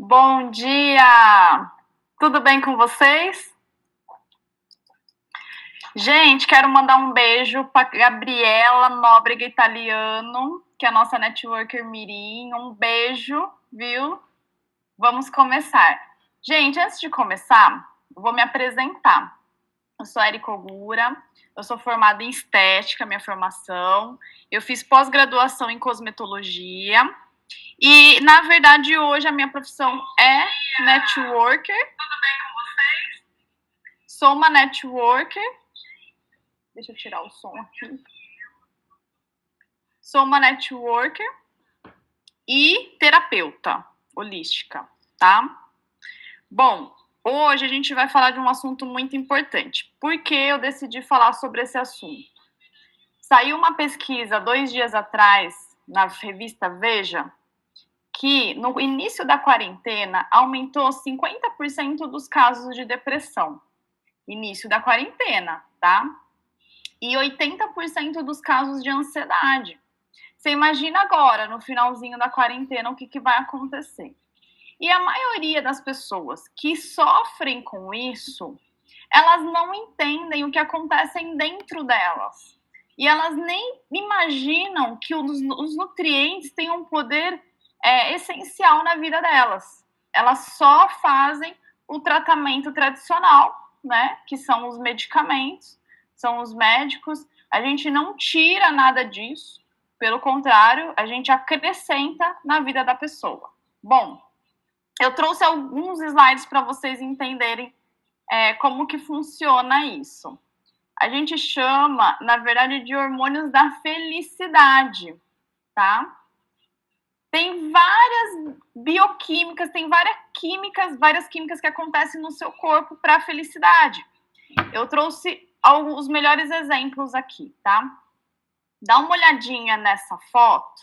Bom dia! Tudo bem com vocês? Gente, quero mandar um beijo para Gabriela Nóbrega Italiano, que é a nossa networker mirim. Um beijo, viu? Vamos começar. Gente, antes de começar, eu vou me apresentar. Eu sou Erika Ogura, eu sou formada em estética, minha formação. Eu fiz pós-graduação em cosmetologia. E, na verdade, hoje a minha profissão é networker. Tudo bem com vocês? Sou uma networker. Deixa eu tirar o som aqui. Sou uma networker e terapeuta holística, tá? Bom, hoje a gente vai falar de um assunto muito importante. Por que eu decidi falar sobre esse assunto? Saiu uma pesquisa 2 dias atrás na revista Veja que no início da quarentena aumentou 50% dos casos de depressão. Início da quarentena, tá? E 80% dos casos de ansiedade. Você imagina agora, no finalzinho da quarentena, o que vai acontecer. E a maioria das pessoas que sofrem com isso, elas não entendem o que acontece dentro delas. E elas nem imaginam que os nutrientes têm um poder essencial na vida delas. Elas só fazem o tratamento tradicional, né? Que são os medicamentos, são os médicos. A gente não tira nada disso, pelo contrário, a gente acrescenta na vida da pessoa. Bom, eu trouxe alguns slides para vocês entenderem como que funciona isso. A gente chama, na verdade, de hormônios da felicidade, tá? Tem várias bioquímicas, tem várias químicas que acontecem no seu corpo para a felicidade. Eu trouxe os melhores exemplos aqui, tá? Dá uma olhadinha nessa foto.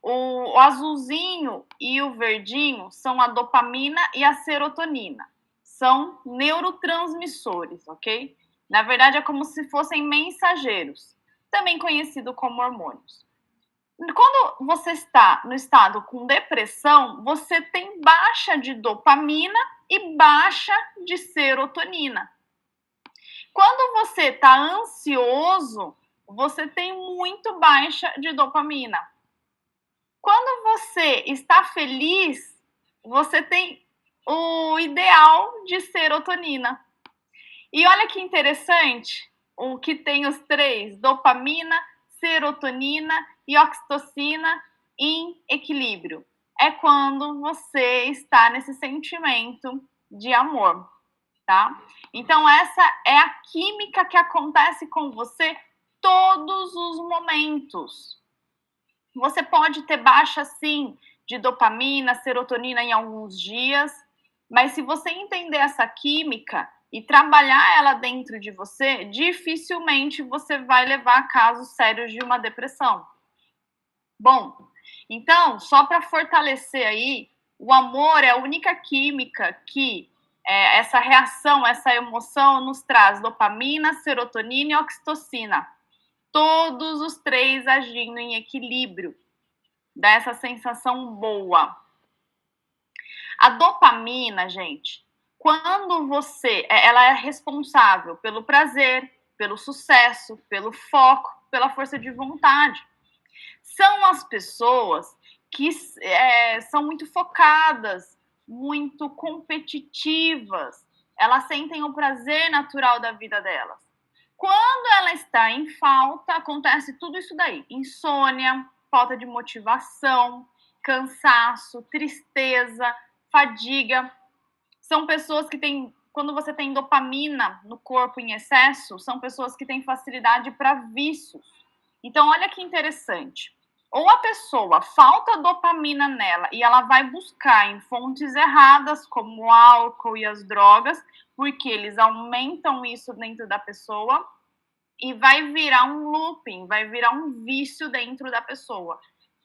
O azulzinho e o verdinho são a dopamina e a serotonina. São neurotransmissores, ok? Na verdade, é como se fossem mensageiros, também conhecido como hormônios. Quando você está no estado com depressão, você tem baixa de dopamina e baixa de serotonina. Quando você está ansioso, você tem muito baixa de dopamina. Quando você está feliz, você tem o ideal de serotonina. E olha que interessante, o que tem os três, dopamina, serotonina e oxitocina em equilíbrio. É quando você está nesse sentimento de amor, tá? Então essa é a química que acontece com você todos os momentos. Você pode ter baixa, sim, de dopamina, serotonina em alguns dias, mas se você entender essa química e trabalhar ela dentro de você, dificilmente você vai levar a casos sérios de uma depressão. Bom, então, só para fortalecer aí, o amor é a única química que essa reação, essa emoção nos traz dopamina, serotonina e oxitocina. Todos os três agindo em equilíbrio, dá essa sensação boa. A dopamina, gente, quando ela é responsável pelo prazer, pelo sucesso, pelo foco, pela força de vontade. São as pessoas que são muito focadas, muito competitivas. Elas sentem o prazer natural da vida delas. Quando ela está em falta, acontece tudo isso daí. Insônia, falta de motivação, cansaço, tristeza, fadiga. São pessoas que têm, quando você tem dopamina no corpo em excesso, são pessoas que têm facilidade para vícios. Então, olha que interessante. Ou a pessoa falta dopamina nela e ela vai buscar em fontes erradas, como o álcool e as drogas, porque eles aumentam isso dentro da pessoa e vai virar um looping, vai virar um vício dentro da pessoa.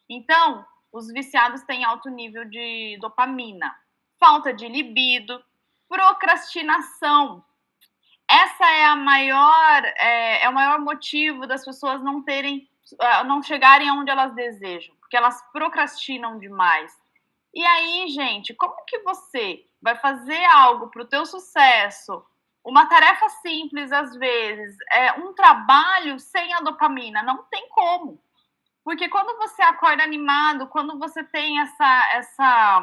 Então, os viciados têm alto nível de dopamina, falta de libido, procrastinação. Essa é o maior motivo das pessoas não chegarem aonde elas desejam, porque elas procrastinam demais. E aí, gente, como que você vai fazer algo para o teu sucesso, uma tarefa simples às vezes, um trabalho sem a dopamina? Não tem como. Porque quando você acorda animado, quando você tem essa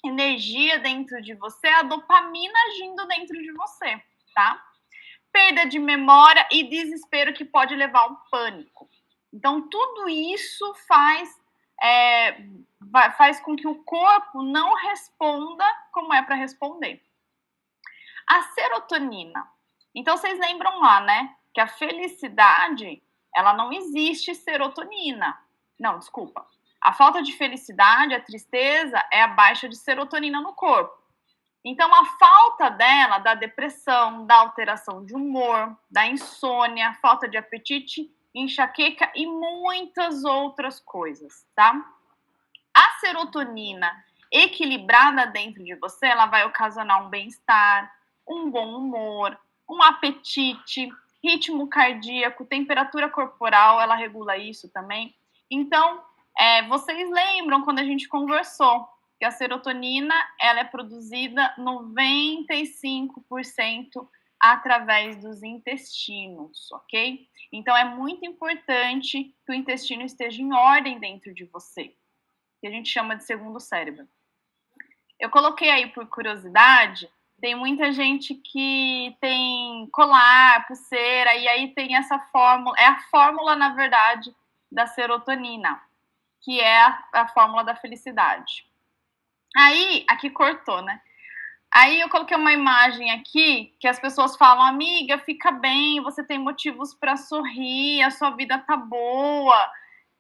energia dentro de você, a dopamina agindo dentro de você, tá? Perda de memória e desespero que pode levar ao pânico. Então, tudo isso faz com que o corpo não responda como é para responder. A serotonina. Então, vocês lembram lá, né? Que a felicidade, ela não existe serotonina. Não, desculpa. A falta de felicidade, a tristeza, é a baixa de serotonina no corpo. Então, a falta dela, da depressão, da alteração de humor, da insônia, falta de apetite, enxaqueca e muitas outras coisas, tá? A serotonina equilibrada dentro de você, ela vai ocasionar um bem-estar, um bom humor, um apetite, ritmo cardíaco, temperatura corporal, ela regula isso também. Então, vocês lembram quando a gente conversou que a serotonina ela é produzida 95% através dos intestinos, ok? Então, é muito importante que o intestino esteja em ordem dentro de você, que a gente chama de segundo cérebro. Eu coloquei aí por curiosidade, tem muita gente que tem colar, pulseira, e aí tem essa fórmula, é a fórmula, na verdade, da serotonina, que é a fórmula da felicidade. Aí, aqui cortou, né? Aí eu coloquei uma imagem aqui que as pessoas falam, amiga, fica bem, você tem motivos para sorrir, a sua vida tá boa.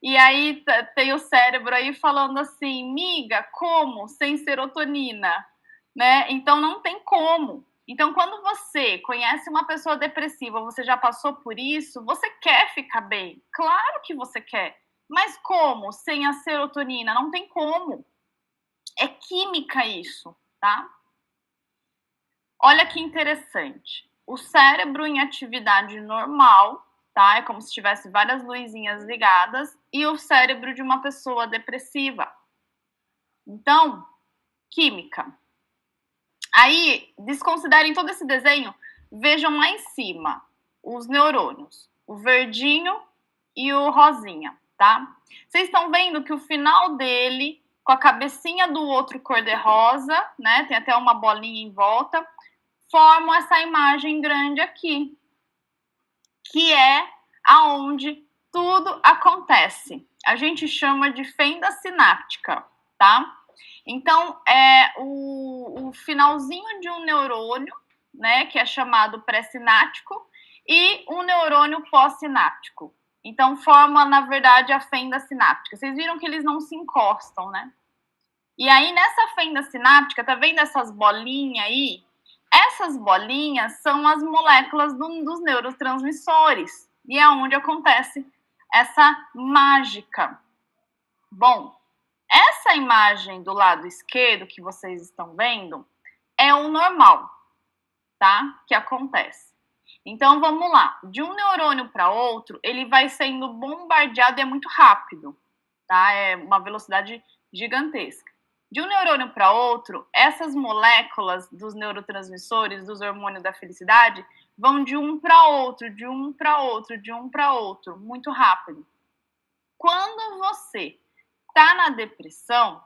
E aí tem o cérebro aí falando assim, amiga, como? Sem serotonina, né? Então não tem como. Então quando você conhece uma pessoa depressiva, você já passou por isso, você quer ficar bem. Claro que você quer. Mas como? Sem a serotonina? Não tem como. É química isso, tá? Olha que interessante. O cérebro em atividade normal, tá? É como se tivesse várias luzinhas ligadas, e o cérebro de uma pessoa depressiva. Então, química. Aí, desconsiderem todo esse desenho, vejam lá em cima os neurônios, o verdinho e o rosinha, tá? Vocês estão vendo que o final dele, com a cabecinha do outro cor-de-rosa, né? Tem até uma bolinha em volta, formam essa imagem grande aqui, que é aonde tudo acontece. A gente chama de fenda sináptica, tá? Então, o finalzinho de um neurônio, né, que é chamado pré-sináptico, e um neurônio pós-sináptico. Então, forma, na verdade, a fenda sináptica. Vocês viram que eles não se encostam, né? E aí, nessa fenda sináptica, tá vendo essas bolinhas aí? Essas bolinhas são as moléculas dos neurotransmissores. E é onde acontece essa mágica. Bom, essa imagem do lado esquerdo que vocês estão vendo é o normal, tá? Que acontece. Então, vamos lá. De um neurônio para outro, ele vai sendo bombardeado e é muito rápido, tá? É uma velocidade gigantesca. De um neurônio para outro, essas moléculas dos neurotransmissores, dos hormônios da felicidade, vão de um para outro, de um para outro, de um para outro, muito rápido. Quando você está na depressão,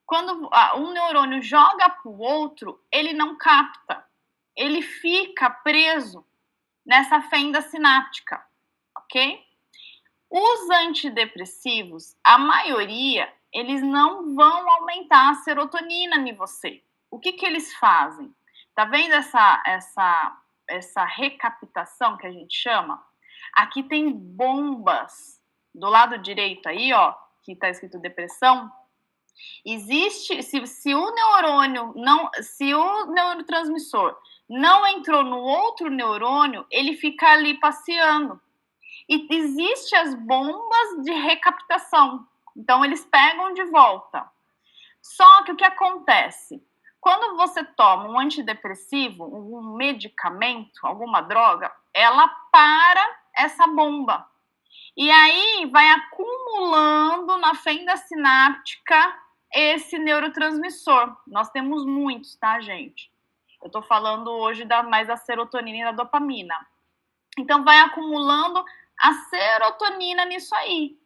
quando um neurônio joga para o outro, ele não capta, ele fica preso nessa fenda sináptica, ok? Os antidepressivos, a maioria, eles não vão aumentar a serotonina em você. O que eles fazem? Tá vendo essa recaptação que a gente chama? Aqui tem bombas do lado direito aí, ó, que tá escrito depressão. Existe, se o neurônio não, se o neurotransmissor não entrou no outro neurônio, ele fica ali passeando. E existem as bombas de recaptação. Então, eles pegam de volta. Só que o que acontece? Quando você toma um antidepressivo, um medicamento, alguma droga, ela para essa bomba. E aí vai acumulando na fenda sináptica esse neurotransmissor. Nós temos muitos, tá, gente? Eu tô falando hoje mais da serotonina e da dopamina. Então, vai acumulando a serotonina nisso aí.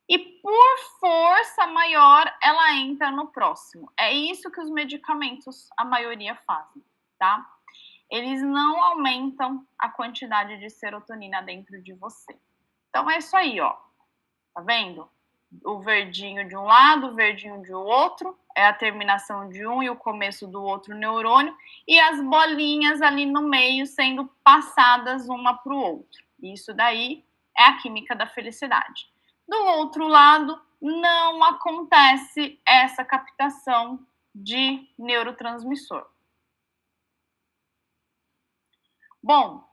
E por força maior, ela entra no próximo. É isso que os medicamentos, a maioria, fazem, tá? Eles não aumentam a quantidade de serotonina dentro de você. Então, é isso aí, ó. Tá vendo? O verdinho de um lado, o verdinho de outro, é a terminação de um e o começo do outro neurônio, e as bolinhas ali no meio sendo passadas uma para o outro. Isso daí é a química da felicidade. Do outro lado, não acontece essa captação de neurotransmissor. Bom,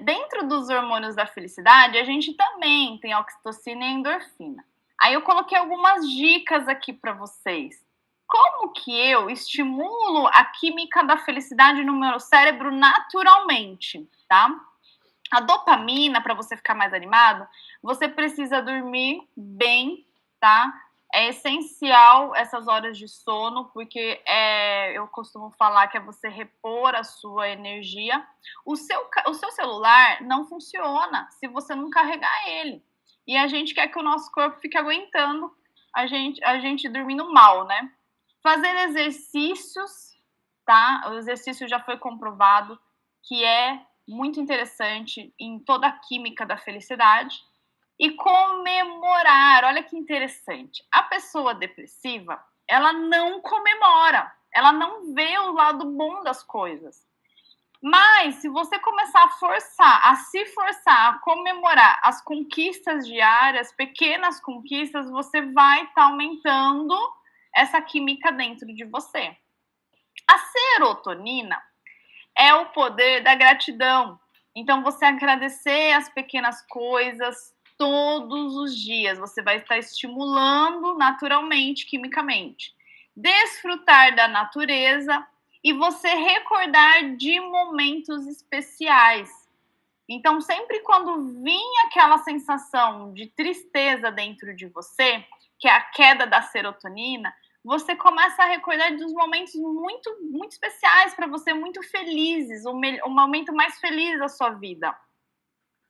dentro dos hormônios da felicidade, a gente também tem oxitocina e endorfina. Aí eu coloquei algumas dicas aqui para vocês. Como que eu estimulo a química da felicidade no meu cérebro naturalmente, tá? A dopamina, para você ficar mais animado, você precisa dormir bem, tá? É essencial essas horas de sono, porque eu costumo falar que é você repor a sua energia. O seu celular não funciona se você não carregar ele. E a gente quer que o nosso corpo fique aguentando a gente dormindo mal, né? Fazer exercícios, tá? O exercício já foi comprovado que é muito interessante em toda a química da felicidade. E comemorar, olha que interessante. A pessoa depressiva, ela não comemora, ela não vê o lado bom das coisas. Mas se você começar a se forçar a comemorar as conquistas diárias, pequenas conquistas, você vai estar aumentando essa química dentro de você. A serotonina é o poder da gratidão. Então, você agradecer as pequenas coisas todos os dias. Você vai estar estimulando naturalmente, quimicamente. Desfrutar da natureza e você recordar de momentos especiais. Então, sempre quando vir aquela sensação de tristeza dentro de você, que é a queda da serotonina, você começa a recordar dos momentos muito, muito especiais para você, muito felizes, o momento mais feliz da sua vida.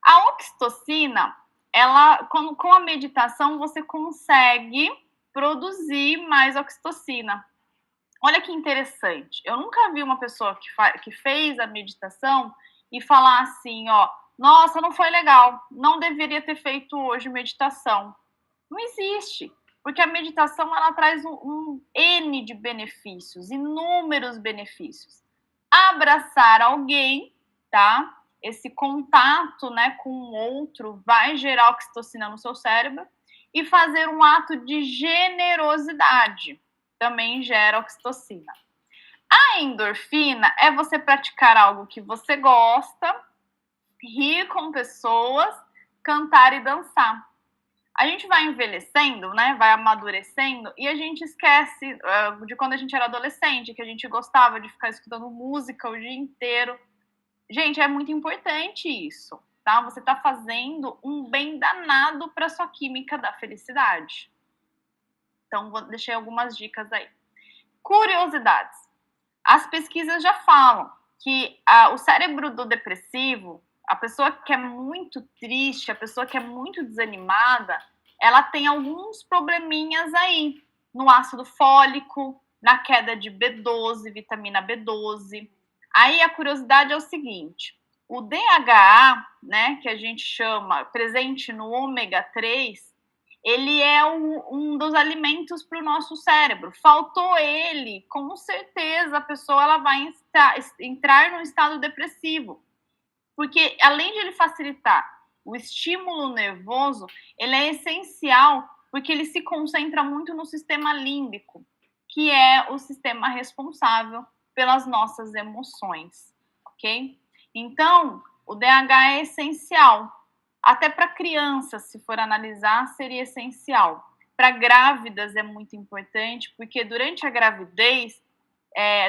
A oxitocina, com a meditação, você consegue produzir mais oxitocina. Olha que interessante. Eu nunca vi uma pessoa que fez a meditação e falar assim, ó, nossa, não foi legal, não deveria ter feito hoje meditação. Não existe. Porque a meditação, ela traz um N de benefícios, inúmeros benefícios. Abraçar alguém, tá? Esse contato, né, com o outro vai gerar oxitocina no seu cérebro. E fazer um ato de generosidade também gera oxitocina. A endorfina é você praticar algo que você gosta, rir com pessoas, cantar e dançar. A gente vai envelhecendo, né? Vai amadurecendo e a gente esquece de quando a gente era adolescente, que a gente gostava de ficar escutando música o dia inteiro. Gente, é muito importante isso, tá? Você tá fazendo um bem danado para sua química da felicidade. Então, deixei algumas dicas aí. Curiosidades. As pesquisas já falam que o cérebro do depressivo, a pessoa que é muito triste, a pessoa que é muito desanimada, ela tem alguns probleminhas aí no ácido fólico, na queda de B12, vitamina B12. Aí a curiosidade é o seguinte, o DHA, né, que a gente chama presente no ômega 3, ele é um dos alimentos para o nosso cérebro. Faltou ele, com certeza a pessoa ela vai entrar num estado depressivo. Porque além de ele facilitar o estímulo nervoso, ele é essencial porque ele se concentra muito no sistema límbico, que é o sistema responsável pelas nossas emoções, ok? Então, o DH é essencial. Até para crianças, se for analisar, seria essencial. Para grávidas é muito importante, porque durante a gravidez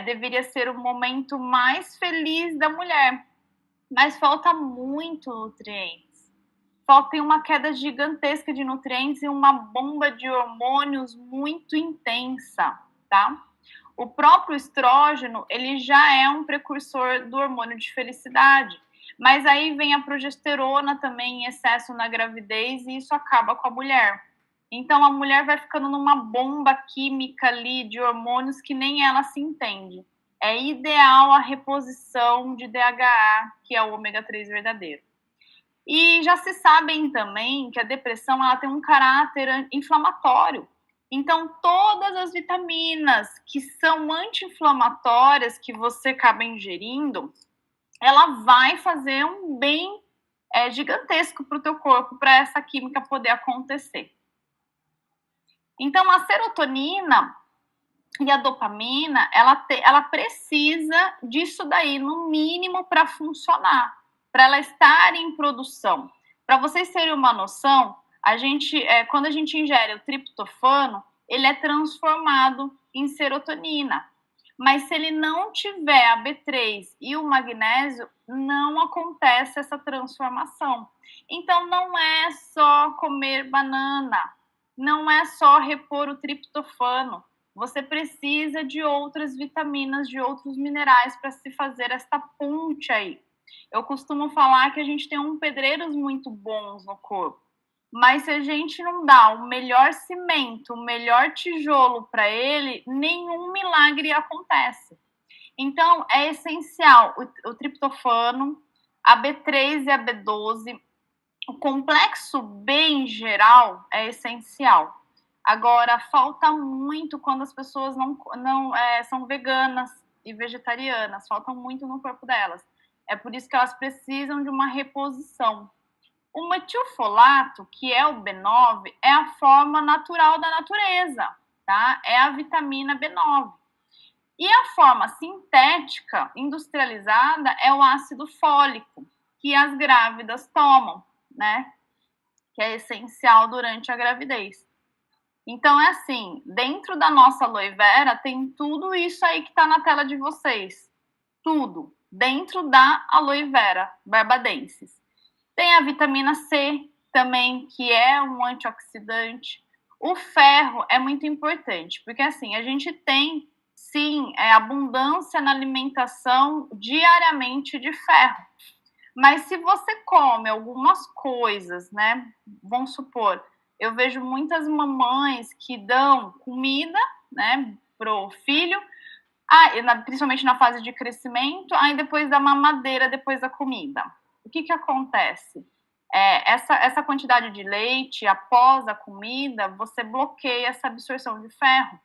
deveria ser o momento mais feliz da mulher. Mas falta muito nutrientes. tem uma queda gigantesca de nutrientes e uma bomba de hormônios muito intensa, tá? O próprio estrógeno, ele já é um precursor do hormônio de felicidade, mas aí vem a progesterona também em excesso na gravidez e isso acaba com a mulher. Então a mulher vai ficando numa bomba química ali de hormônios que nem ela se entende. É ideal a reposição de DHA, que é o ômega 3 verdadeiro. E já se sabem também que a depressão ela tem um caráter inflamatório. Então, todas as vitaminas que são anti-inflamatórias que você acaba ingerindo, ela vai fazer um bem gigantesco para o teu corpo, para essa química poder acontecer. Então, a serotonina e a dopamina, ela precisa disso daí, no mínimo, para funcionar, para ela estar em produção. Para vocês terem uma noção, quando a gente ingere o triptofano, ele é transformado em serotonina. Mas se ele não tiver a B3 e o magnésio, não acontece essa transformação. Então, não é só comer banana, não é só repor o triptofano. Você precisa de outras vitaminas, de outros minerais para se fazer esta ponte aí. Eu costumo falar que a gente tem pedreiros muito bons no corpo, mas se a gente não dá o melhor cimento, o melhor tijolo para ele, nenhum milagre acontece. Então, é essencial o triptofano, a B3 e a B12, o complexo B em geral é essencial. Agora, falta muito quando as pessoas não são veganas e vegetarianas, falta muito no corpo delas. É por isso que elas precisam de uma reposição. O metilfolato, que é o B9, é a forma natural da natureza, tá? É a vitamina B9. E a forma sintética, industrializada, é o ácido fólico, que as grávidas tomam, né? Que é essencial durante a gravidez. Então, é assim, dentro da nossa aloe vera tem tudo isso aí que está na tela de vocês. Tudo. Dentro da aloe vera barbadensis. Tem a vitamina C também, que é um antioxidante. O ferro é muito importante, porque assim, a gente tem, sim, abundância na alimentação diariamente de ferro. Mas se você come algumas coisas, né, vamos supor, eu vejo muitas mamães que dão comida, né, pro filho, principalmente na fase de crescimento, aí depois da mamadeira, depois da comida. O que acontece? Essa quantidade de leite após a comida, você bloqueia essa absorção de ferro.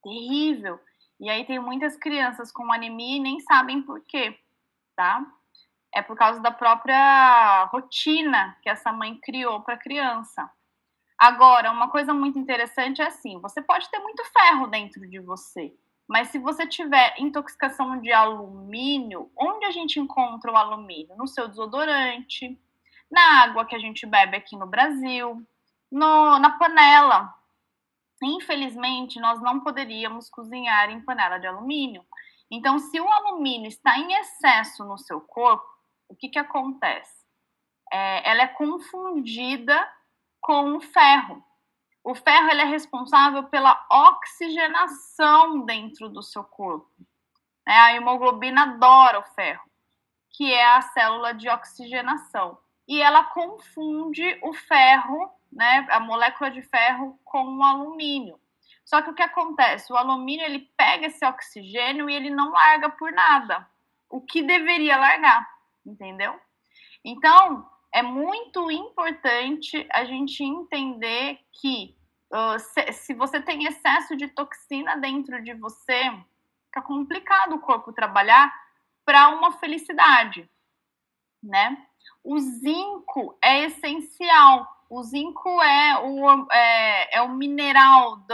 Terrível. E aí tem muitas crianças com anemia e nem sabem por quê, tá? É por causa da própria rotina que essa mãe criou para a criança. Agora, uma coisa muito interessante é assim, você pode ter muito ferro dentro de você, mas se você tiver intoxicação de alumínio, onde a gente encontra o alumínio? No seu desodorante, na água que a gente bebe aqui no Brasil, na panela. Infelizmente, nós não poderíamos cozinhar em panela de alumínio. Então, se o alumínio está em excesso no seu corpo, o que acontece? Ela é confundida com o ferro. O ferro ele é responsável pela oxigenação dentro do seu corpo. A hemoglobina adora o ferro, que é a célula de oxigenação. E ela confunde o ferro, né, a molécula de ferro, com o alumínio. Só que o que acontece? O alumínio ele pega esse oxigênio e ele não larga por nada. O que deveria largar, entendeu? Então, é muito importante a gente entender que se você tem excesso de toxina dentro de você, fica complicado o corpo trabalhar para uma felicidade, né? O zinco é essencial. O zinco é o mineral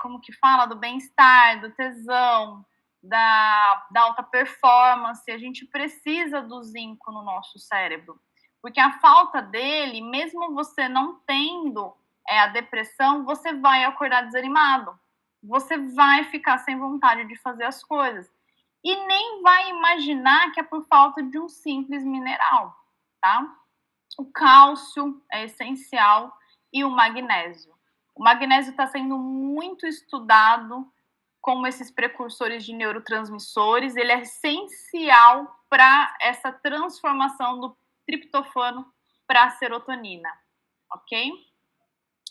como que fala? Do bem-estar, do tesão, da alta performance. A gente precisa do zinco no nosso cérebro, porque a falta dele, mesmo você não tendo a depressão, você vai acordar desanimado, você vai ficar sem vontade de fazer as coisas e nem vai imaginar que é por falta de um simples mineral, tá? O cálcio é essencial e o magnésio. O magnésio está sendo muito estudado como esses precursores de neurotransmissores, ele é essencial para essa transformação do triptofano para a serotonina, ok?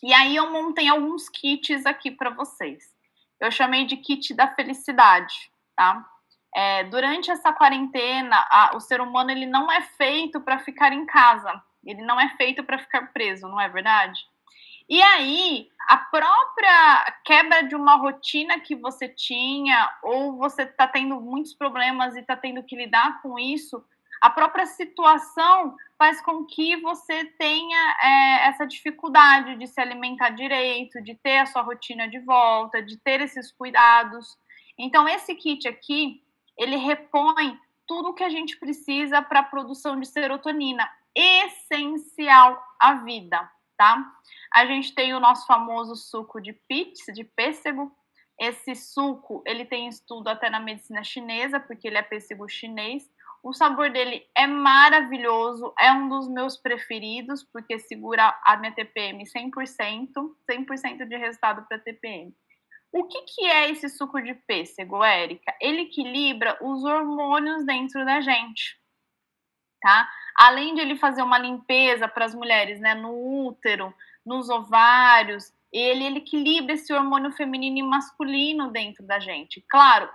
E aí eu montei alguns kits aqui para vocês. Eu chamei de kit da felicidade, tá? Durante essa quarentena, o ser humano ele não é feito para ficar em casa, ele não é feito para ficar preso, não é verdade? E aí, a própria quebra de uma rotina que você tinha, ou você está tendo muitos problemas e está tendo que lidar com isso, a própria situação faz com que você tenha essa dificuldade de se alimentar direito, de ter a sua rotina de volta, de ter esses cuidados. Então, esse kit aqui, ele repõe tudo que a gente precisa para a produção de serotonina, essencial à vida, tá? A gente tem o nosso famoso suco de peach, de pêssego. Esse suco, ele tem estudo até na medicina chinesa, porque ele é pêssego chinês. O sabor dele é maravilhoso, é um dos meus preferidos, porque segura a minha TPM 100%, 100% de resultado para TPM. O que é esse suco de pêssego, Érica? Ele equilibra os hormônios dentro da gente, tá? Além de ele fazer uma limpeza para as mulheres, né, no útero, nos ovários, ele equilibra esse hormônio feminino e masculino dentro da gente. Claro,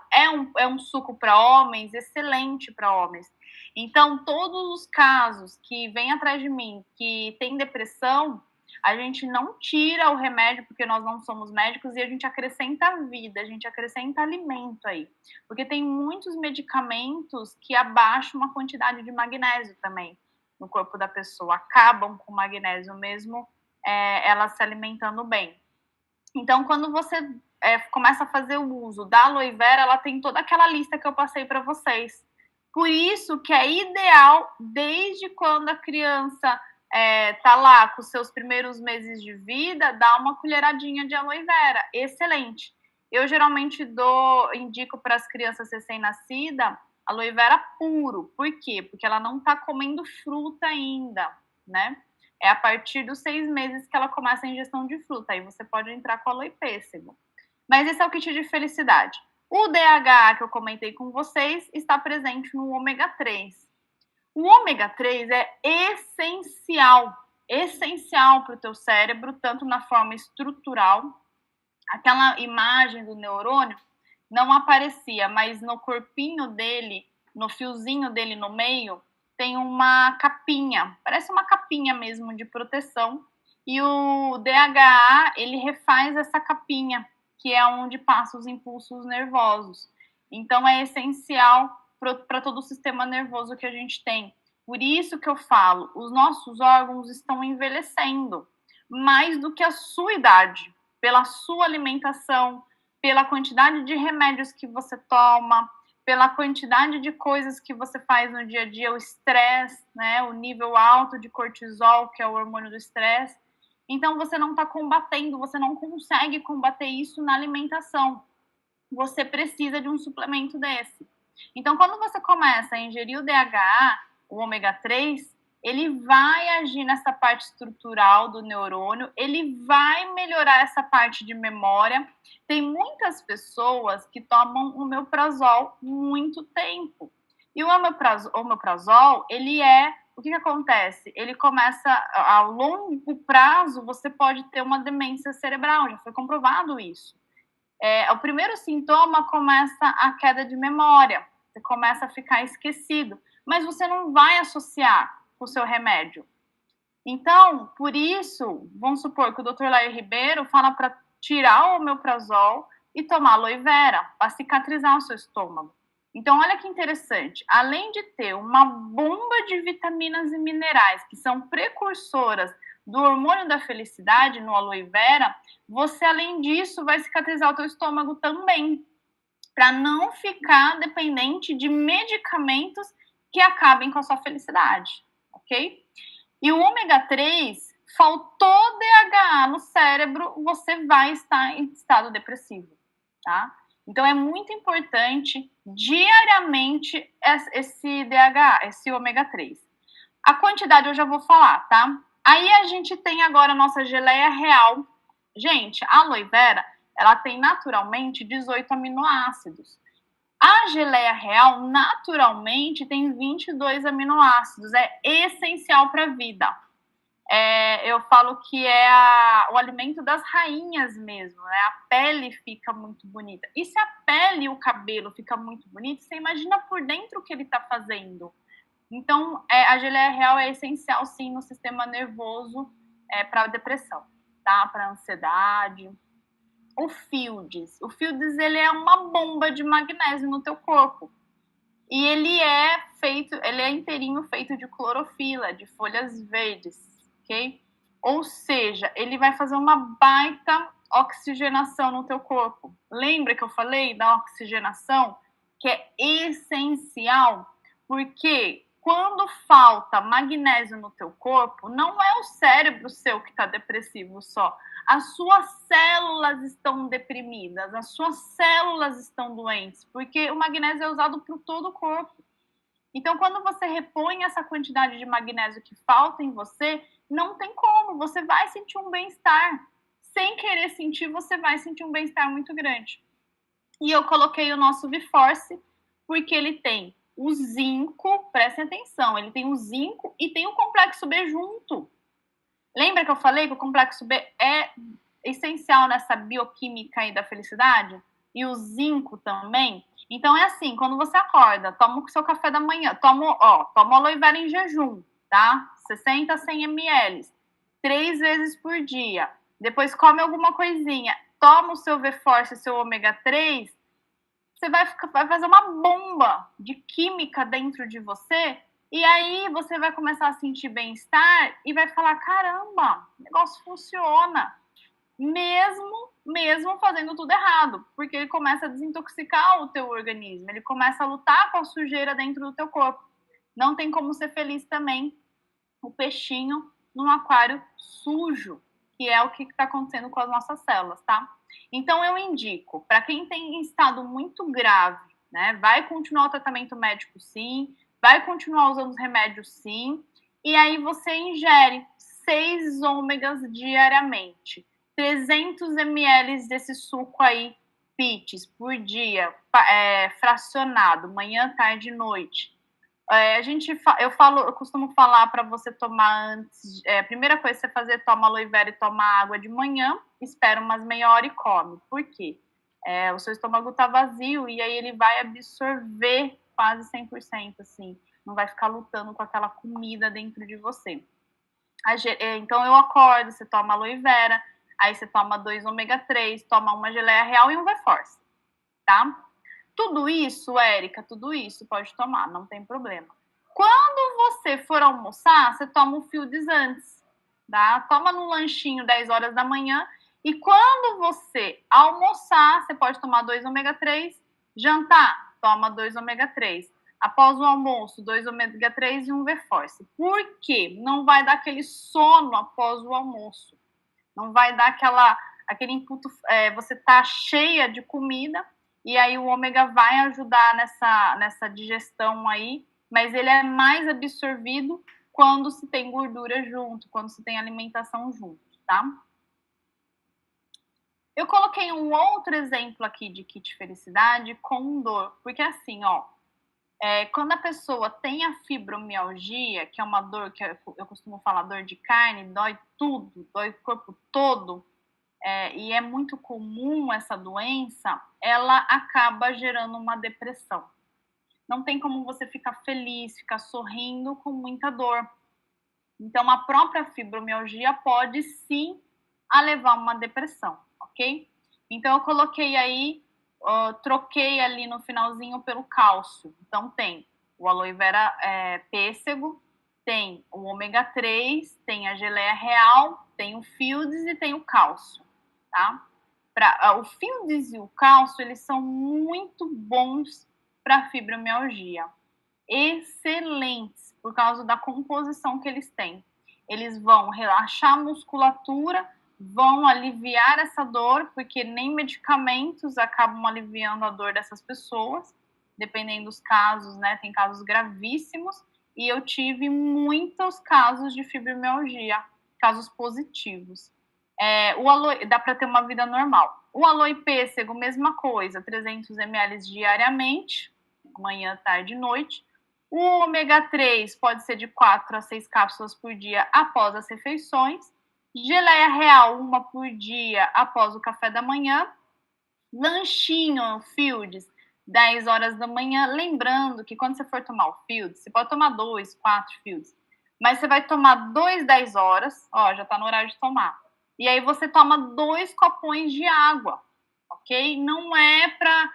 é um suco para homens, excelente para homens. Então, todos os casos que vêm atrás de mim, que tem depressão, a gente não tira o remédio, porque nós não somos médicos, e a gente acrescenta vida, a gente acrescenta alimento aí. Porque tem muitos medicamentos que abaixam a quantidade de magnésio também no corpo da pessoa, acabam com o magnésio mesmo ela se alimentando bem. Então, quando você começa a fazer o uso da aloe vera, ela tem toda aquela lista que eu passei para vocês. Por isso que é ideal, desde quando a criança tá lá com os seus primeiros meses de vida, dar uma colheradinha de aloe vera. Excelente. Eu geralmente indico para as crianças recém-nascidas aloe vera puro. Por quê? Porque ela não está comendo fruta ainda, né? É a partir dos 6 meses que ela começa a ingestão de fruta. Aí você pode entrar com aloe pêssego. Mas esse é o kit de felicidade. O DHA que eu comentei com vocês está presente no ômega 3. O ômega 3 é essencial para o teu cérebro, tanto na forma estrutural. Aquela imagem do neurônio não aparecia, mas no corpinho dele, no fiozinho dele no meio, tem uma capinha, parece uma capinha mesmo de proteção, e o DHA, ele refaz essa capinha, que é onde passam os impulsos nervosos. Então, é essencial para todo o sistema nervoso que a gente tem. Por isso que eu falo, os nossos órgãos estão envelhecendo mais do que a sua idade, pela sua alimentação, pela quantidade de remédios que você toma, pela quantidade de coisas que você faz no dia a dia, o estresse, né, o nível alto de cortisol, que é o hormônio do estresse. Então, você não está combatendo, você não consegue combater isso na alimentação. Você precisa de um suplemento desse. Então, quando você começa a ingerir o DHA, o ômega 3, ele vai agir nessa parte estrutural do neurônio, ele vai melhorar essa parte de memória. Tem muitas pessoas que tomam o omeprazol muito tempo. E o omeprazol, ele o que acontece? Ele começa, a longo prazo, você pode ter uma demência cerebral, já foi comprovado isso. O primeiro sintoma começa a queda de memória, você começa a ficar esquecido, mas você não vai associar com o seu remédio. Então, por isso, vamos supor que o Dr. Lair Ribeiro fala para tirar o omeprazol e tomar aloe vera, para cicatrizar o seu estômago. Então, olha que interessante, além de ter uma bomba de vitaminas e minerais, que são precursoras do hormônio da felicidade no aloe vera, você, além disso, vai cicatrizar o teu estômago também, para não ficar dependente de medicamentos que acabem com a sua felicidade, ok? E o ômega 3, faltou DHA no cérebro, você vai estar em estado depressivo, tá? Então, é muito importante, diariamente, esse DHA, esse ômega 3. A quantidade eu já vou falar, tá? Aí a gente tem agora a nossa geleia real. Gente, a aloe vera, ela tem naturalmente 18 aminoácidos. A geleia real, naturalmente, tem 22 aminoácidos. É essencial para a vida. Eu falo que é o alimento das rainhas mesmo, né? A pele fica muito bonita. E se a pele e o cabelo fica muito bonito, você imagina por dentro o que ele está fazendo. Então, a geleia real é essencial, sim, no sistema nervoso para a depressão, tá? Para a ansiedade. O Fields. O Fields, ele é uma bomba de magnésio no teu corpo. E ele é inteirinho feito de clorofila, de folhas verdes, ok? Ou seja, ele vai fazer uma baita oxigenação no teu corpo. Lembra que eu falei da oxigenação? Que é essencial, porque quando falta magnésio no teu corpo, não é o cérebro seu que está depressivo só. As suas células estão deprimidas, as suas células estão doentes, porque o magnésio é usado por todo o corpo. Então, quando você repõe essa quantidade de magnésio que falta em você, não tem como, você vai sentir um bem-estar. Sem querer sentir, você vai sentir um bem-estar muito grande. E eu coloquei o nosso V-Force, porque ele tem o zinco, prestem atenção, ele tem o zinco e tem o complexo B junto. Lembra que eu falei que o complexo B é essencial nessa bioquímica aí da felicidade? E o zinco também? Então é assim, quando você acorda, toma o seu café da manhã, toma aloe vera em jejum, tá? 60 a 100 ml, 3 vezes por dia. Depois come alguma coisinha, toma o seu V-Force, seu ômega 3, você vai fazer uma bomba de química dentro de você. E aí você vai começar a sentir bem-estar e vai falar, caramba, o negócio funciona. Mesmo fazendo tudo errado. Porque ele começa a desintoxicar o teu organismo. Ele começa a lutar com a sujeira dentro do teu corpo. Não tem como ser feliz também o peixinho num aquário sujo. Que é o que está acontecendo com as nossas células, tá? Então eu indico, para quem tem estado muito grave, né? Vai continuar o tratamento médico sim, vai continuar usando os remédios sim, e aí você ingere 6 ômegas diariamente, 300 ml desse suco aí, PITs, por dia, fracionado, manhã, tarde e noite. Eu costumo falar para você tomar antes. A primeira coisa que você fazer, toma aloe vera e toma água de manhã, espera umas meia hora e come. Por quê? O seu estômago está vazio e aí ele vai absorver quase 100%, assim. Não vai ficar lutando com aquela comida dentro de você. Então eu acordo, você toma aloe vera, aí você toma 2 ômega 3, toma uma geleia real e um V-Force, tá? Tudo isso, Érica, tudo isso pode tomar, não tem problema. Quando você for almoçar, você toma um Fields antes, tá? Toma no lanchinho 10 horas da manhã e quando você almoçar, você pode tomar 2 ômega 3, jantar, toma 2 ômega 3. Após o almoço, 2 ômega 3 e um V-Force. Por quê? Não vai dar aquele sono após o almoço. Não vai dar aquele input, você tá cheia de comida, e aí o ômega vai ajudar nessa digestão aí, mas ele é mais absorvido quando se tem gordura junto, quando se tem alimentação junto, tá? Eu coloquei um outro exemplo aqui de kit felicidade com dor, porque assim, quando a pessoa tem a fibromialgia, que é uma dor que eu costumo falar dor de carne, dói tudo, dói o corpo todo, e é muito comum essa doença, ela acaba gerando uma depressão. Não tem como você ficar feliz, ficar sorrindo com muita dor. Então, a própria fibromialgia pode sim levar a uma depressão, ok? Então, eu coloquei aí, troquei ali no finalzinho pelo cálcio. Então, tem o aloe vera pêssego, tem o ômega 3, tem a geleia real, tem o Fields e tem o cálcio. Tá? O Fields e o cálcio, eles são muito bons para fibromialgia. Excelentes, por causa da composição que eles têm. Eles vão relaxar a musculatura, vão aliviar essa dor, porque nem medicamentos acabam aliviando a dor dessas pessoas, dependendo dos casos, né? Tem casos gravíssimos, e eu tive muitos casos de fibromialgia, casos positivos. O aloe, dá para ter uma vida normal. O aloe pêssego, mesma coisa, 300 ml diariamente, manhã, tarde e noite. O ômega 3 pode ser de 4 a 6 cápsulas por dia após as refeições. Geleia real, uma por dia após o café da manhã. Lanchinho Fields, 10 horas da manhã. Lembrando que quando você for tomar o Fields, você pode tomar 2, 4 Fields, mas você vai tomar 2, 10 horas, ó, já tá no horário de tomar. E aí você toma 2 copões de água, ok? Não é pra...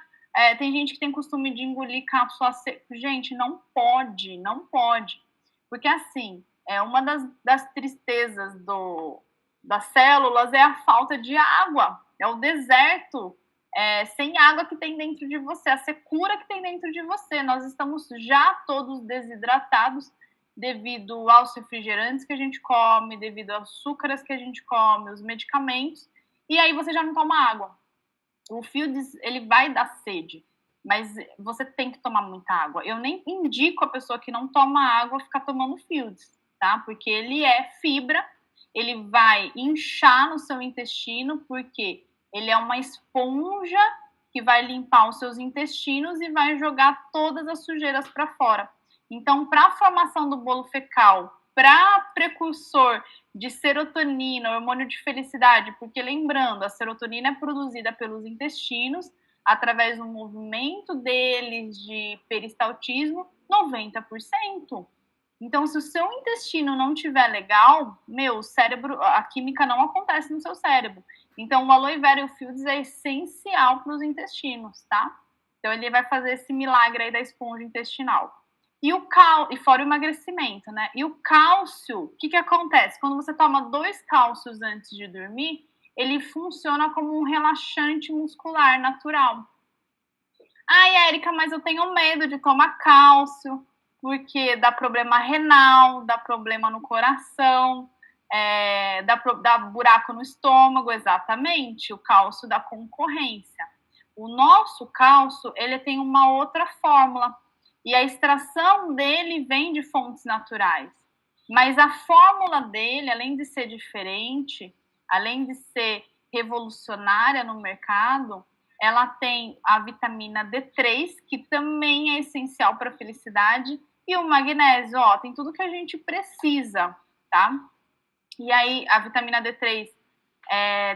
tem gente que tem costume de engolir cápsula seca. Gente, não pode, não pode. Porque assim, uma das tristezas das células é a falta de água. É o deserto sem água que tem dentro de você, a secura que tem dentro de você. Nós estamos já todos desidratados devido aos refrigerantes que a gente come, devido aos açúcares que a gente come, os medicamentos, e aí você já não toma água. O Fields, ele vai dar sede, mas você tem que tomar muita água. Eu nem indico a pessoa que não toma água ficar tomando Fields, tá? Porque ele é fibra, ele vai inchar no seu intestino, porque ele é uma esponja que vai limpar os seus intestinos e vai jogar todas as sujeiras para fora. Então, para a formação do bolo fecal, para precursor de serotonina, hormônio de felicidade, porque lembrando, a serotonina é produzida pelos intestinos através do movimento deles de peristaltismo, 90%. Então, se o seu intestino não tiver legal, o cérebro, a química não acontece no seu cérebro. Então, o aloe vera e o Fields é essencial para os intestinos, tá? Então, ele vai fazer esse milagre aí da esponja intestinal. E fora o emagrecimento, né? E o cálcio, o que acontece? Quando você toma 2 cálcios antes de dormir, ele funciona como um relaxante muscular natural. Ai, Érica, mas eu tenho medo de tomar cálcio, porque dá problema renal, dá problema no coração, dá buraco no estômago, exatamente, o cálcio da concorrência. O nosso cálcio, ele tem uma outra fórmula, e a extração dele vem de fontes naturais. Mas a fórmula dele, além de ser diferente, além de ser revolucionária no mercado, ela tem a vitamina D3, que também é essencial para a felicidade, e o magnésio, ó, tem tudo que a gente precisa, tá? E aí, a vitamina D3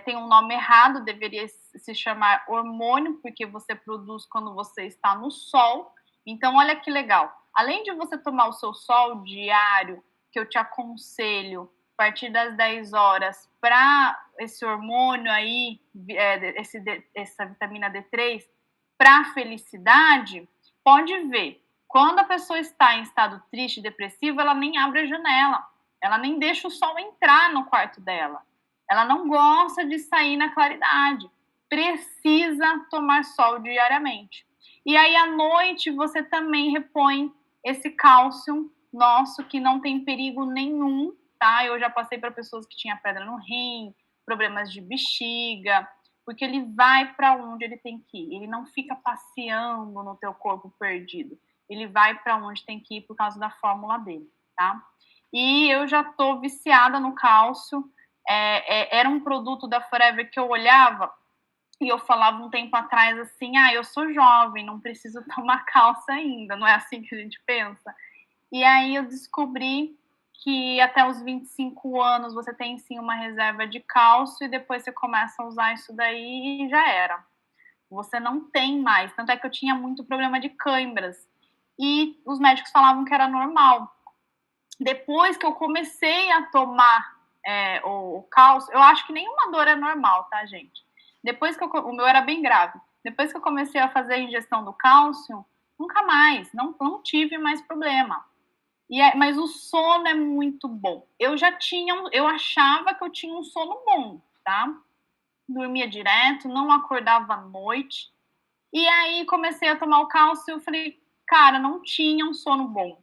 tem um nome errado, deveria se chamar hormônio, porque você produz quando você está no sol. Então, olha que legal. Além de você tomar o seu sol diário, que eu te aconselho, a partir das 10 horas, para esse hormônio aí, essa vitamina D3, para a felicidade, pode ver. Quando a pessoa está em estado triste, depressivo, ela nem abre a janela. Ela nem deixa o sol entrar no quarto dela. Ela não gosta de sair na claridade. Precisa tomar sol diariamente. E aí, à noite, você também repõe esse cálcio nosso, que não tem perigo nenhum, tá? Eu já passei para pessoas que tinham pedra no rim, problemas de bexiga, porque ele vai para onde ele tem que ir. Ele não fica passeando no teu corpo perdido. Ele vai para onde tem que ir por causa da fórmula dele, tá? E eu já tô viciada no cálcio. Era um produto da Forever que eu olhava e eu falava um tempo atrás assim, eu sou jovem, não preciso tomar cálcio ainda, não é assim que a gente pensa? E aí eu descobri que até os 25 anos você tem sim uma reserva de cálcio e depois você começa a usar isso daí e já era. Você não tem mais. Tanto é que eu tinha muito problema de câimbras. E os médicos falavam que era normal. Depois que eu comecei a tomar o cálcio, eu acho que nenhuma dor é normal, tá, gente? Depois que o meu era bem grave. Depois que eu comecei a fazer a ingestão do cálcio, nunca mais, não tive mais problema. Mas o sono é muito bom. Eu achava que eu tinha um sono bom, tá? Dormia direto, não acordava à noite. E aí comecei a tomar o cálcio e eu falei, cara, não tinha um sono bom.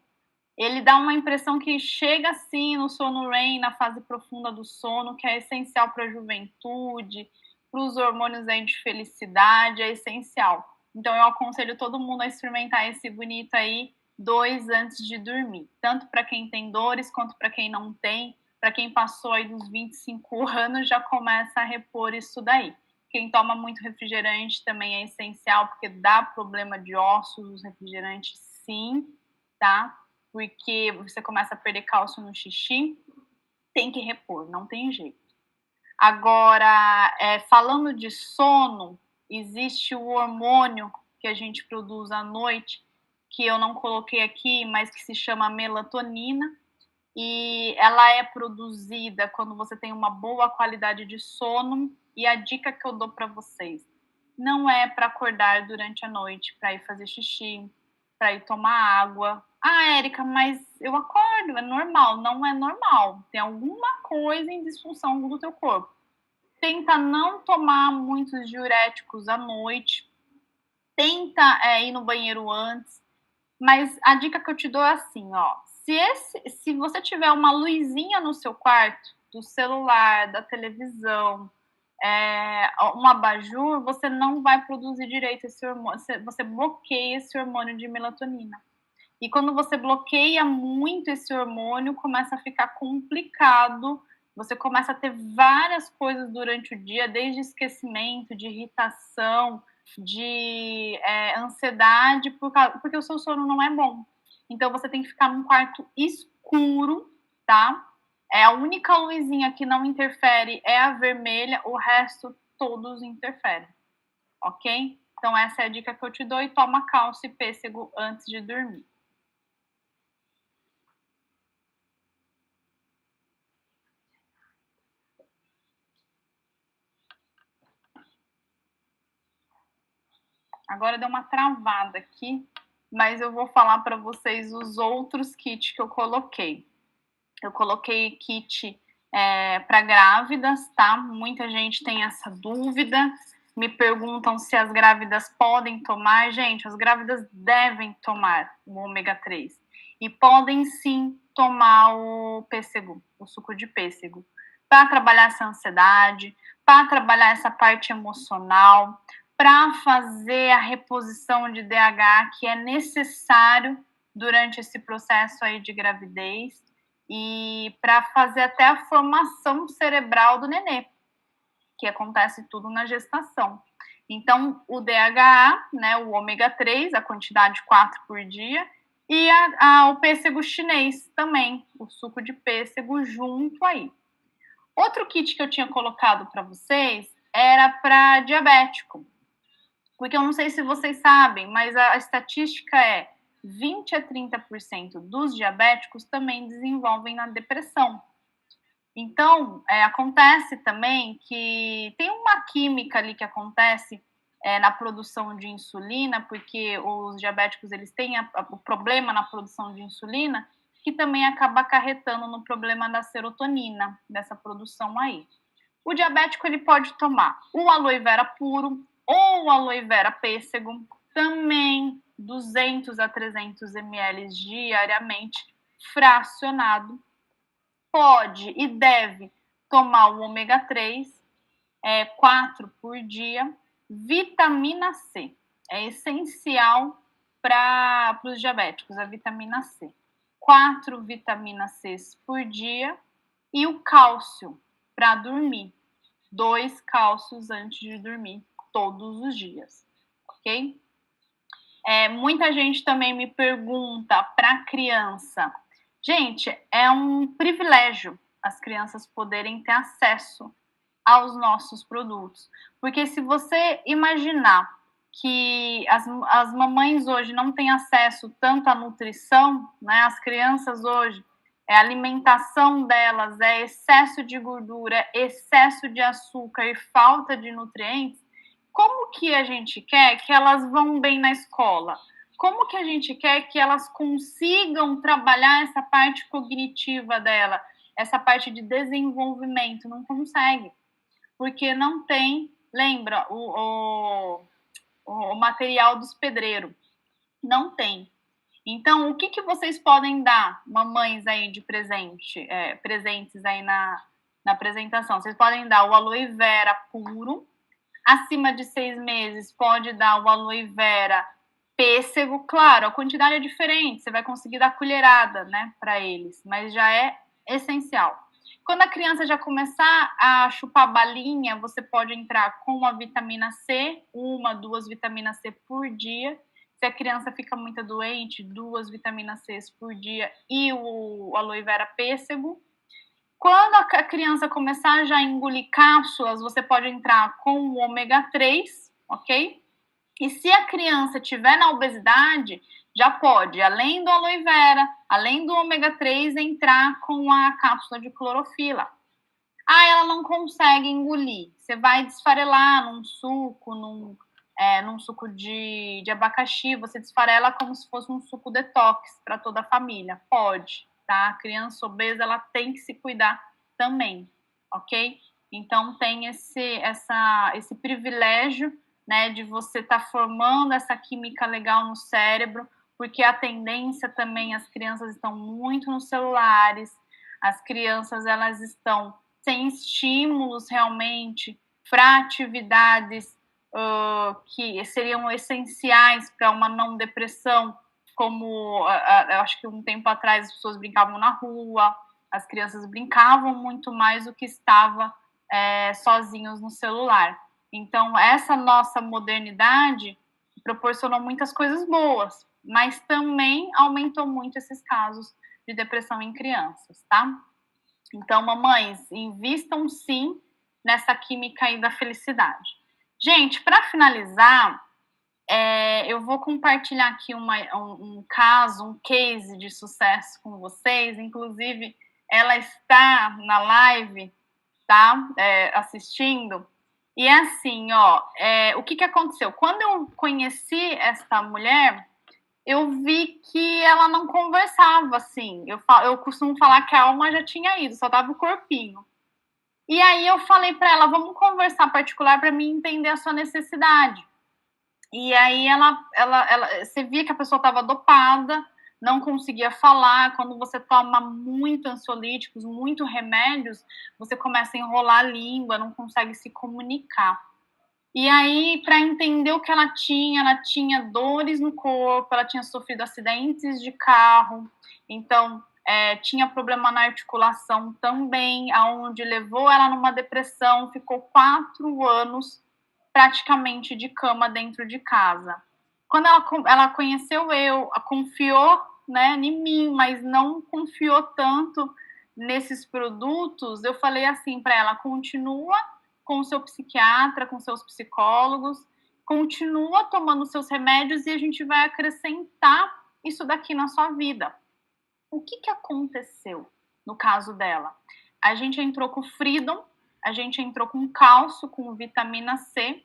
Ele dá uma impressão que chega assim no sono REM, na fase profunda do sono, que é essencial para a juventude, para os hormônios aí de felicidade, é essencial. Então eu aconselho todo mundo a experimentar esse bonito aí 2 antes de dormir, tanto para quem tem dores quanto para quem não tem. Para quem passou aí dos 25 anos já começa a repor isso daí. Quem toma muito refrigerante também é essencial, porque dá problema de ossos, os refrigerantes sim, tá? Porque você começa a perder cálcio no xixi, tem que repor, não tem jeito. Agora, falando de sono, existe o hormônio que a gente produz à noite, que eu não coloquei aqui, mas que se chama melatonina, e ela é produzida quando você tem uma boa qualidade de sono. E a dica que eu dou para vocês, não é para acordar durante a noite, para ir fazer xixi, para ir tomar água. Ah, Érica, mas eu acordo, é normal. Não é normal, tem alguma coisa em disfunção do teu corpo. Tenta não tomar muitos diuréticos à noite, tenta ir no banheiro antes, mas a dica que eu te dou é assim, ó, se você tiver uma luzinha no seu quarto, do celular, da televisão, um abajur, você não vai produzir direito esse hormônio, você bloqueia esse hormônio de melatonina. E quando você bloqueia muito esse hormônio, começa a ficar complicado, você começa a ter várias coisas durante o dia, desde esquecimento, de irritação, de ansiedade, porque o seu sono não é bom. Então você tem que ficar num quarto escuro, tá? A única luzinha que não interfere é a vermelha, o resto todos interferem, ok? Então essa é a dica que eu te dou, e toma cálcio e pêssego antes de dormir. Agora deu uma travada aqui, mas eu vou falar para vocês os outros kits que eu coloquei. Eu coloquei kit para grávidas, tá? Muita gente tem essa dúvida, me perguntam se as grávidas podem tomar. Gente, as grávidas devem tomar o ômega 3 e podem sim tomar o pêssego, o suco de pêssego, para trabalhar essa ansiedade, para trabalhar essa parte emocional, para fazer a reposição de DH que é necessário durante esse processo aí de gravidez, e para fazer até a formação cerebral do nenê, que acontece tudo na gestação. Então, o DHA, né, o ômega 3, a quantidade 4 por dia, e o pêssego chinês também, o suco de pêssego junto aí. Outro kit que eu tinha colocado para vocês era para diabético, porque eu não sei se vocês sabem, mas a estatística é 20 a 30% dos diabéticos também desenvolvem na depressão. Então, acontece também que tem uma química ali que acontece na produção de insulina, porque os diabéticos eles têm o problema na produção de insulina, que também acaba acarretando no problema da serotonina, dessa produção aí. O diabético ele pode tomar o aloe vera puro ou o aloe vera pêssego, também 200 a 300 ml diariamente, fracionado. Pode e deve tomar o ômega 3, 4 por dia. Vitamina C é essencial para os diabéticos, a vitamina C. 4 vitaminas C por dia. E o cálcio para dormir. 2 cálcios antes de dormir, todos os dias, ok? Muita gente também me pergunta para criança. Gente, é um privilégio as crianças poderem ter acesso aos nossos produtos. Porque se você imaginar que as mamães hoje não têm acesso tanto à nutrição, né? As crianças hoje, a alimentação delas é excesso de gordura, excesso de açúcar e falta de nutrientes. Como que a gente quer que elas vão bem na escola? Como que a gente quer que elas consigam trabalhar essa parte cognitiva dela, essa parte de desenvolvimento? Não consegue, porque não tem, lembra, o material dos pedreiros, não tem. Então, o que vocês podem dar, mamães aí de presente, presentes aí na apresentação? Vocês podem dar o aloe vera puro. Acima de 6 meses, pode dar o aloe vera Pêssego, claro, a quantidade é diferente, você vai conseguir dar colherada, né, para eles, mas já é essencial. Quando a criança já começar a chupar balinha, você pode entrar com a vitamina C, 1, 2 vitaminas C por dia. Se a criança fica muito doente, 2 vitaminas C por dia e o aloe vera pêssego. Quando a criança começar já a engolir cápsulas, você pode entrar com o ômega 3, ok? E se a criança tiver na obesidade, já pode, além do aloe vera, além do ômega 3, entrar com a cápsula de clorofila. Ah, ela não consegue engolir. Você vai desfarelar num suco, num suco de abacaxi, você desfarela como se fosse um suco detox para toda a família. Pode, tá? A criança obesa, ela tem que se cuidar também, ok? Então, tem esse privilégio, né, de você estar formando essa química legal no cérebro, porque a tendência também, as crianças estão muito nos celulares, as crianças, elas estão sem estímulos realmente para atividades que seriam essenciais para uma não depressão, como eu acho que um tempo atrás as pessoas brincavam na rua, as crianças brincavam muito mais do que estava sozinhos no celular. Então, essa nossa modernidade proporcionou muitas coisas boas, mas também aumentou muito esses casos de depressão em crianças, tá? Então, mamães, invistam sim nessa química aí da felicidade. Gente, para finalizar, eu vou compartilhar aqui um caso, um case de sucesso com vocês. Inclusive, ela está na live, tá? Assistindo. E é assim, ó, o que aconteceu? Quando eu conheci esta mulher, eu vi que ela não conversava, assim. Eu costumo falar que a alma já tinha ido, só tava o corpinho. E aí eu falei para ela, vamos conversar particular para mim entender a sua necessidade. E aí você via que a pessoa estava dopada, não conseguia falar. Quando você toma muito ansiolíticos, muito remédios, você começa a enrolar a língua, não consegue se comunicar. E aí, para entender o que ela tinha dores no corpo, ela tinha sofrido acidentes de carro, então tinha problema na articulação também, aonde levou ela numa depressão, ficou 4 anos praticamente de cama dentro de casa. Quando ela conheceu eu, confiou, né, em mim, mas não confiou tanto nesses produtos, eu falei assim para ela, continua com o seu psiquiatra, com seus psicólogos, continua tomando seus remédios e a gente vai acrescentar isso daqui na sua vida. O que aconteceu no caso dela? A gente entrou com Freedom, a gente entrou com cálcio, com vitamina C,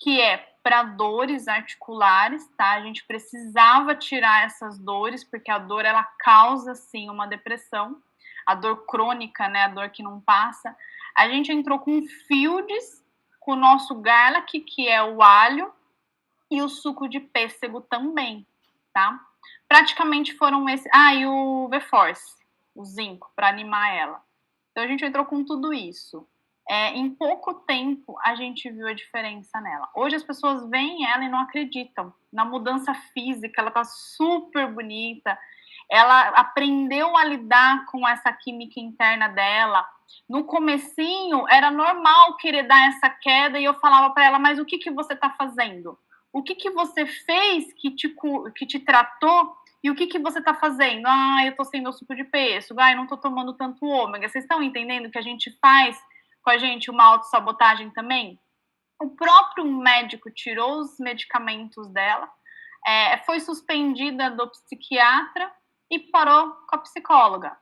que é para dores articulares, tá? A gente precisava tirar essas dores, porque a dor, ela causa, sim, uma depressão. A dor crônica, né? A dor que não passa. A gente entrou com Fields, com o nosso garlic, que é o alho, e o suco de pêssego também, tá? Praticamente foram esses... e o V-Force, o zinco, para animar ela. Então, a gente entrou com tudo isso. Em pouco tempo, a gente viu a diferença nela. Hoje, as pessoas veem ela e não acreditam. Na mudança física, ela tá super bonita. Ela aprendeu a lidar com essa química interna dela. No comecinho, era normal querer dar essa queda e eu falava para ela, mas o que você está fazendo? O que você fez que te tratou e o que você está fazendo? Eu tô sem meu suco de pêssego, eu não tô tomando tanto ômega. Vocês estão entendendo que a gente faz com a gente uma autossabotagem também? O próprio médico tirou os medicamentos dela, foi suspendida do psiquiatra e parou com a psicóloga.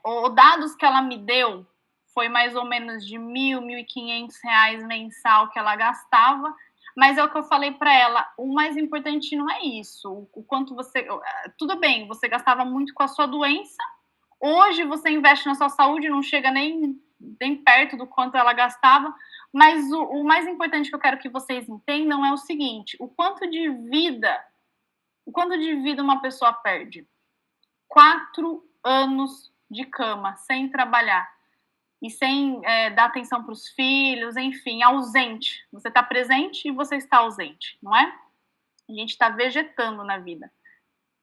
Os dados que ela me deu foi mais ou menos de R$ 1.000, R$ 1.500 mensal que ela gastava, mas é o que eu falei para ela, o mais importante não é isso, o quanto você... Tudo bem, você gastava muito com a sua doença, hoje você investe na sua saúde, não chega nem perto do quanto ela gastava, mas o mais importante que eu quero que vocês entendam é o seguinte, o quanto de vida uma pessoa perde. 4 anos de cama, sem trabalhar, e sem dar atenção para os filhos, enfim, ausente. Você está presente e você está ausente, não é? A gente está vegetando na vida.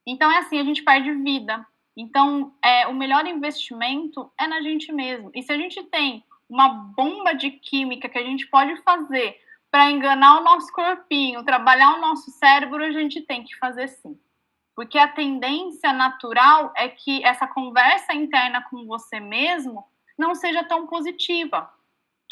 Então, é assim, a gente perde vida. Então, o melhor investimento é na gente mesmo. E se a gente tem uma bomba de química que a gente pode fazer para enganar o nosso corpinho, trabalhar o nosso cérebro, a gente tem que fazer sim. Porque a tendência natural é que essa conversa interna com você mesmo não seja tão positiva.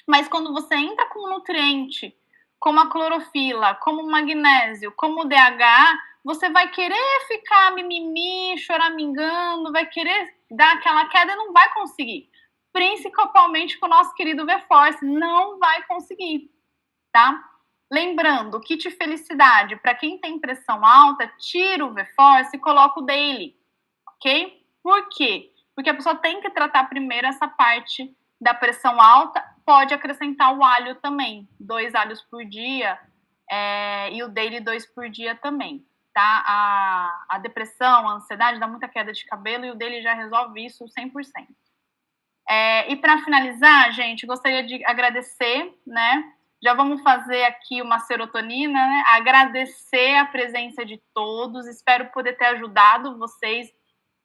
Mas quando você entra com um nutriente, como a clorofila, como o magnésio, como o DHA, você vai querer ficar mimimi, choramingando, vai querer dar aquela queda e não vai conseguir. Principalmente com o nosso querido V-Force, não vai conseguir, tá? Lembrando, kit felicidade, para quem tem pressão alta, tira o V-Force e coloca o Daily, ok? Por quê? Porque a pessoa tem que tratar primeiro essa parte da pressão alta, pode acrescentar o alho também, 2 alhos por dia, e o Daily 2 por dia também, tá? A depressão, a ansiedade dá muita queda de cabelo e o Daily já resolve isso 100%. E para finalizar, gente, gostaria de agradecer, né? Já vamos fazer aqui uma serotonina, né? Agradecer a presença de todos, espero poder ter ajudado vocês.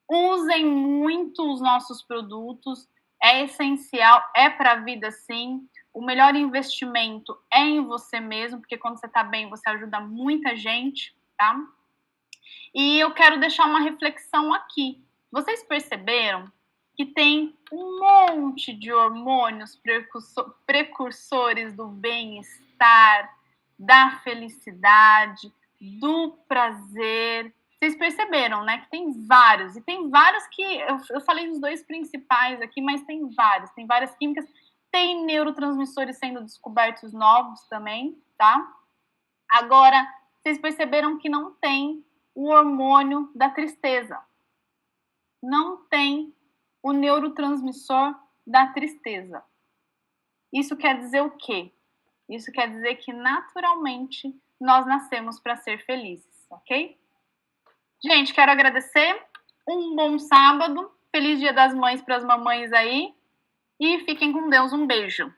Usem muito os nossos produtos, é essencial, é para a vida sim. O melhor investimento é em você mesmo, porque quando você está bem, você ajuda muita gente, tá? E eu quero deixar uma reflexão aqui. Vocês perceberam que tem um monte de hormônios precursores do bem-estar, da felicidade, do prazer. Vocês perceberam, né? Que tem vários. E tem vários que... Eu falei dos 2 principais aqui, mas tem vários. Tem várias químicas. Tem neurotransmissores sendo descobertos novos também, tá? Agora, vocês perceberam que não tem o hormônio da tristeza. Não tem o neurotransmissor da tristeza. Isso quer dizer o quê? Isso quer dizer que naturalmente nós nascemos para ser felizes, ok? Gente, quero agradecer. Um bom sábado. Feliz Dia das Mães para as mamães aí. E fiquem com Deus. Um beijo.